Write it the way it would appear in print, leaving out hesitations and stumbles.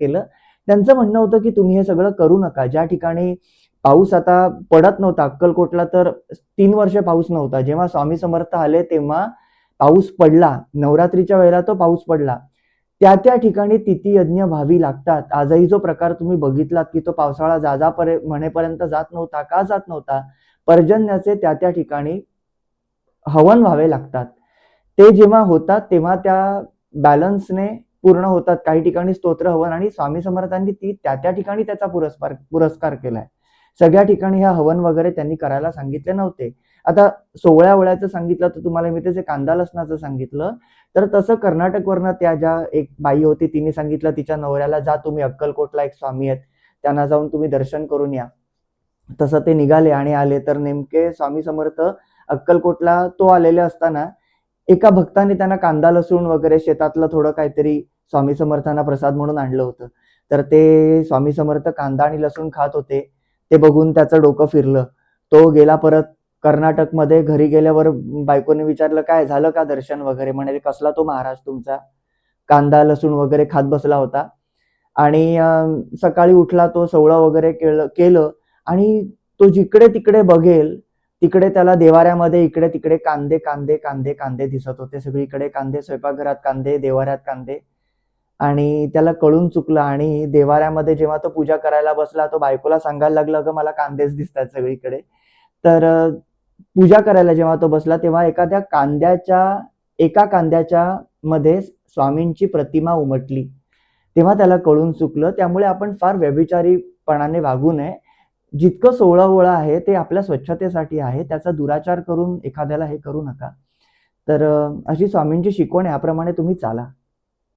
केलं. त्यांचं म्हणणं होतं की तुम्ही हे सगळं करू नका. ज्या ठिकाणी पाऊस आता पडत नव्हता अक्कलकोटला, तर 3 वर्ष पाऊस नव्हता. जेव्हा स्वामी समर्थ आले तेव्हा पाऊस पडला. नवरात्रीच्या वेळेला तो पाऊस पडला. त्या ठिकाणी तिथी यज्ञ व्हावी लागतात. आजही जो प्रकार तुम्ही बघितलात की तो पावसाळा म्हणेपर्यंत जात नव्हता. का जात नव्हता? पर्जन्याचे त्या ठिकाणी हवन व्हावे लागतात. ते जेव्हा होतात तेव्हा त्या बॅलन्सने पूर्ण होतात. काही ठिकाणी स्तोत्र हवन, आणि स्वामी समर्थांनी त्या ठिकाणी त्याचा पुरस्कार केलाय. सगळ्या ठिकाणी ह्या हवन वगैरे त्यांनी करायला सांगितले नव्हते. आता 16 वळ्याचं सांगितलं, तर तुम्हाला मी त्याचे कांदा लसणाचं सांगितलं. तर तसं कर्नाटकवरनं त्या ज्या एक बाई होती तिने सांगितलं तिच्या नवऱ्याला, जा तुम्ही अक्कलकोटला एक स्वामी आहेत, त्यांना जाऊन तुम्ही दर्शन करून या. तसं ते निघाले आणि आले, तर नेमके स्वामी समर्थ अक्कलकोटला तो आलेले असताना एका भक्ताने त्यांना कांदा लसूण वगैरे शेतातलं थोडं काहीतरी स्वामी समर्थांना प्रसाद म्हणून आणलं होतं. तर ते स्वामी समर्थ कांदा आणि लसूण खात होते. ते बघून त्याचं डोकं फिरलं. तो गेला परत कर्नाटकमध्ये. घरी गेल्यावर बायकोने विचारलं, काय झालं का दर्शन वगैरे? म्हणे, कसला तो महाराज तुमचा, कांदा लसूण वगैरे खात बसला होता. आणि सकाळी उठला तो, सोवळं वगैरे केलं आणि तो जिकडे तिकडे बघेल तिकडे त्याला देवाऱ्यामध्ये इकडे तिकडे कांदे कांदे कांदे कांदे दिसत होते. सगळीकडे कांदे, स्वयंपाकघरात कांदे, देवाऱ्यात कांदे. आणि त्याला कळून चुकलं, आणि देवाऱ्यामध्ये जेव्हा तो पूजा करायला बसला, तो बायकोला सांगायला लागला, अगं मला कांदेच दिसतात सगळीकडे. तर पूजा करायला जेव्हा तो बसला तेव्हा एका कांद्याच्या मध्ये स्वामींची प्रतिमा उमटली. तेव्हा त्याला कळून चुकलं. त्यामुळे आपण फार व्यभिचारीपणाने वागू नये. जितकं सोवळं आहे ते आपल्या स्वच्छतेसाठी आहे. त्याचा दुराचार करून एखाद्याला हे करू नका. तर अशी स्वामींची शिकवण, याप्रमाणे तुम्ही चाला.